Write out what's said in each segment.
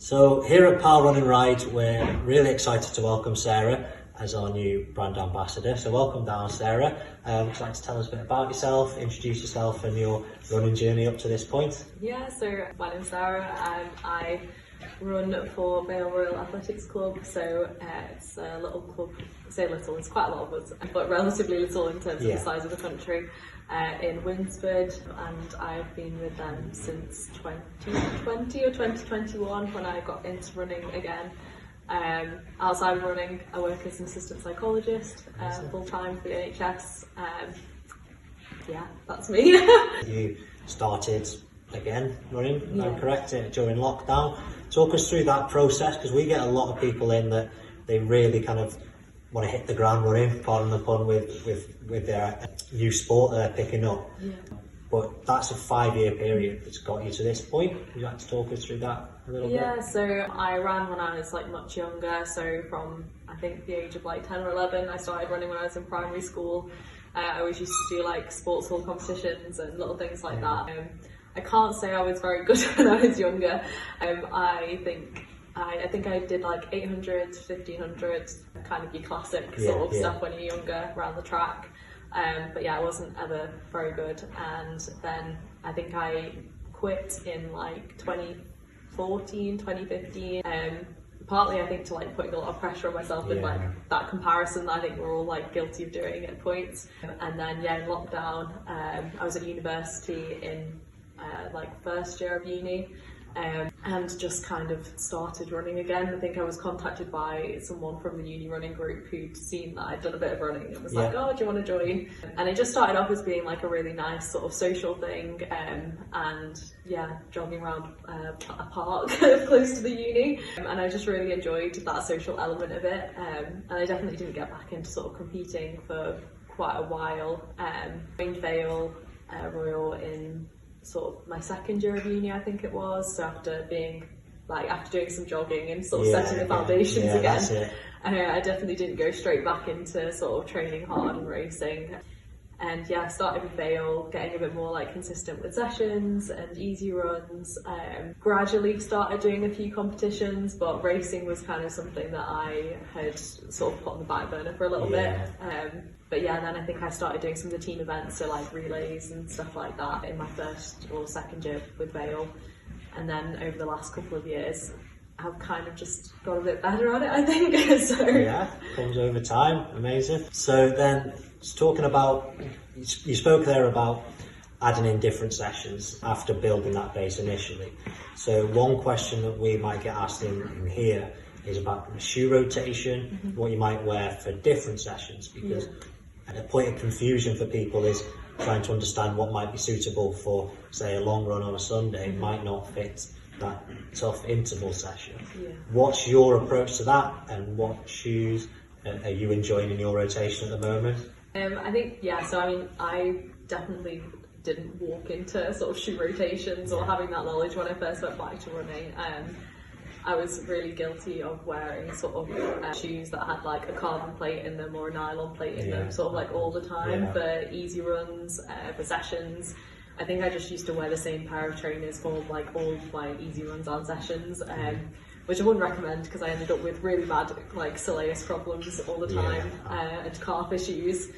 So here at PAU Run and Ride, we're really excited to welcome Sarah as our new brand ambassador. So welcome down, Sarah. Would you like to tell us a bit about yourself, introduce yourself and your running journey up to this point? Yeah, so my name's Sarah and I run for Vale Royal Athletics Club. So it's a little club, I say little, it's quite a lot of us, but relatively little in terms of the size of the country, in Winsford, and I've been with them since 2020 or 2021 when I got into running again. Outside of running, I work as an assistant psychologist full-time for the NHS. Yeah, that's me. You started again running, if I'm correct, during lockdown. Talk us through that process, because we get a lot of people in that they really kind of want to hit the ground running, pardon the pun, with their new sport they're picking up. Yeah. But that's a 5-year period that's got you to this point. Would you like to talk us through that a little bit? Yeah, so I ran when I was much younger. So from I think the age of 10 or 11, I started running when I was in primary school. I always used to do sports hall competitions and little things like that. I can't say I was very good when I was younger. I think I did 800, 1500, kind of your classic sort of stuff when you're younger around the track. But yeah, I wasn't ever very good. And then I think I quit in 2014, 2015. Partly I think to putting a lot of pressure on myself with that comparison that I think we're all guilty of doing at points. And then in lockdown, I was at university in first year of uni. And just kind of started running again. I think I was contacted by someone from the uni running group who'd seen that I'd done a bit of running and was oh, do you want to join? And it just started off as being a really nice sort of social thing, and jogging around a park close to the uni, and I just really enjoyed that social element of it, and I definitely didn't get back into sort of competing for quite a while. Joined Vale Royal in sort of my second year of uni, I think it was. So after being after doing some jogging and sort of setting the foundations again, I definitely didn't go straight back into sort of training hard and racing. And I started with Vale, getting a bit more consistent with sessions and easy runs. Gradually started doing a few competitions, but racing was kind of something that I had sort of put on the back burner for a little bit. But then I think I started doing some of the team events, so relays and stuff like that in my first or second year with Vale. And then over the last couple of years, I've kind of just got a bit better at it, I think. So yeah, comes over time, amazing. So then, talking about, you spoke there about adding in different sessions after building that base initially. So one question that we might get asked in here is about shoe rotation, what you might wear for different sessions, because a point of confusion for people is trying to understand what might be suitable for, say, a long run on a Sunday might not fit that tough interval session. What's your approach to that, and what shoes are you enjoying in your rotation at the moment? I think, so I definitely didn't walk into sort of shoe rotations or having that knowledge when I first went back to running. I was really guilty of wearing sort of shoes that had a carbon plate in them or a nylon plate in them, sort of all the time for easy runs, for sessions. I think I just used to wear the same pair of trainers for all my easy runs and sessions, which I wouldn't recommend because I ended up with really bad soleus problems all the time, and calf issues.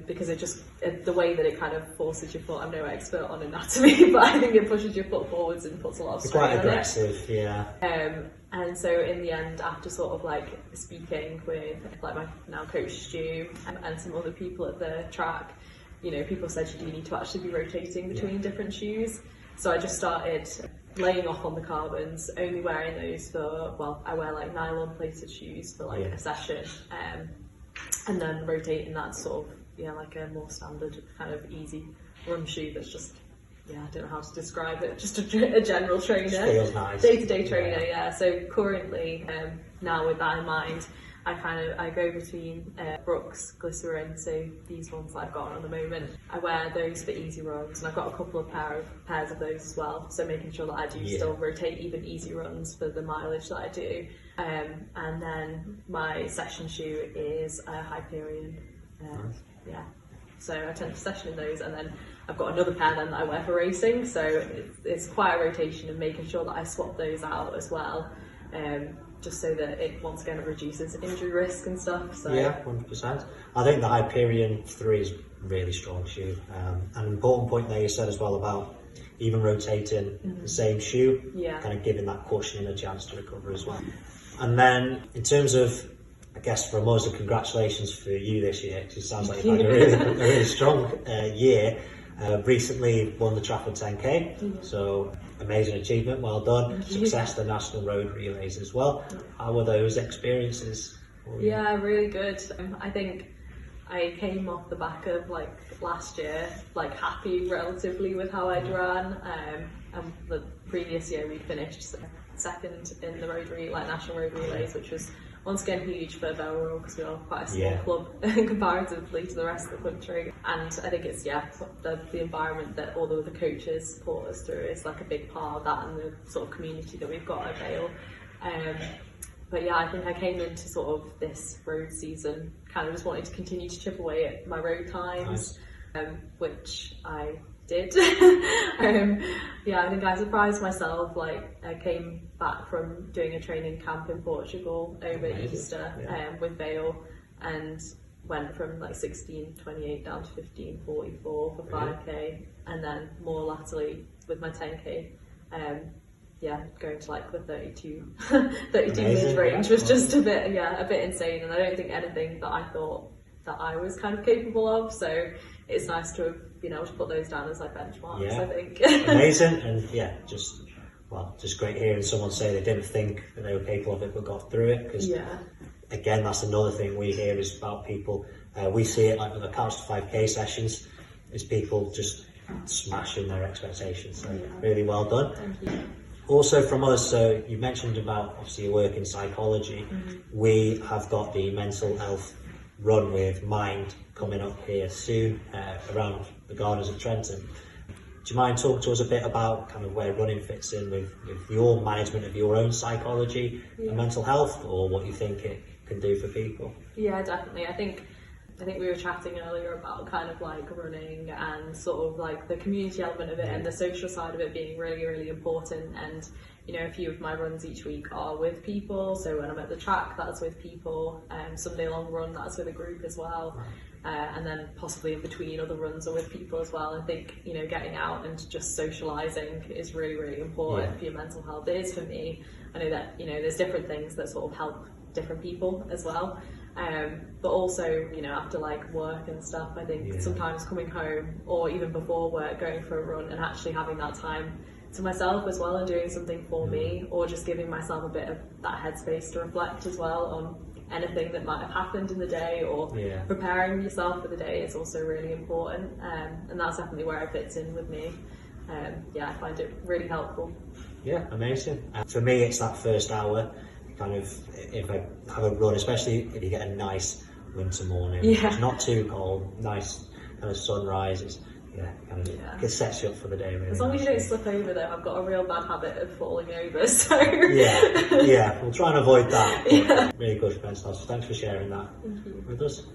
Because it just, the way that it kind of forces your foot, I'm no expert on anatomy, but I think it pushes your foot forwards and puts a lot of strain on it. It's quite aggressive, and so in the end, after sort of speaking with my now coach Stu and some other people at the track, people said you do need to actually be rotating between different shoes. So I just started laying off on the carbons, only wearing those for, I wear nylon plated shoes for a session, and then rotating that sort of a more standard kind of easy run shoe that's just I don't know how to describe it, just a general trainer, feels nice. Day-to-day trainer. So currently now with that in mind, I go between Brooks, Glycerin, so these ones that I've got on at the moment. I wear those for easy runs, and I've got a couple of pairs of those as well, so making sure that I do still rotate even easy runs for the mileage that I do. And then my session shoe is a Hyperion. so I tend to session in those, and then I've got another pair then that I wear for racing, so it's quite a rotation of making sure that I swap those out as well, just so that it once again reduces injury risk and stuff. So yeah, 100%. I think the Hyperion 3 is a really strong shoe. An important point there you said as well about even rotating the same shoe, kind of giving that cushion and a chance to recover as well. And then in terms of, I guess from us, congratulations for you this year, because it sounds like you've had a really strong year. Recently won the Trafford 10K, so amazing achievement, well done. Success the National Road Relays as well. How were those experiences? Yeah, really good. I think I came off the back of last year, happy relatively with how I'd ran, and the previous year we finished second in the National Road Relays, which was once again huge for Belroyal because we are quite a small club comparatively to the rest of the country. And I think it's the environment that all the other coaches support us through is a big part of that, and the sort of community that we've got at Vale. But yeah, I think I came into sort of this road season kind of just wanting to continue to chip away at my road times, which I did. I think I surprised myself. I came back from doing a training camp in Portugal over Easter with Vale, and went from 16:28 down to 15:44 for 5k, and then more latterly with my 10k. Going to the 32 mid range was just a bit insane, and I don't think anything that I thought that I was kind of capable of. So it's nice to have been able to put those down as benchmarks. I think amazing, and just great hearing someone say they didn't think that they were capable of it but got through it. Because again, that's another thing we hear is about people. We see it with the Couch to 5k sessions, is people just smashing their expectations. So really well done. Thank you. Also from us, so you mentioned about obviously your work in psychology. We have got the mental health run with Mind coming up here soon around the Gardens of Trenton. Do you mind talking to us a bit about kind of where running fits in with your management of your own psychology and mental health, or what you think it can do for people? Yeah, definitely. I think we were chatting earlier about kind of running and sort of the community element of it and the social side of it being really, really important. And a few of my runs each week are with people. So when I'm at the track, that's with people. Sunday long run, that's with a group as well. And then possibly in between other runs are with people as well. I think, getting out and just socialising is really, really important for your mental health. It is for me. I know that, there's different things that sort of help different people as well. But also, after work and stuff, I think sometimes coming home or even before work, going for a run and actually having that time to myself as well and doing something for me, or just giving myself a bit of that headspace to reflect as well on anything that might have happened in the day, or preparing yourself for the day is also really important. And that's definitely where it fits in with me. I find it really helpful. Yeah, amazing. For me, it's that first hour. Kind of, if I have a run, especially if you get a nice winter morning, it's not too cold, nice kind of sunrise, it sets you up for the day. Really, as long as you don't slip over, though, I've got a real bad habit of falling over. So we'll try and avoid that. Really good, Spencer. Thanks for sharing that with us.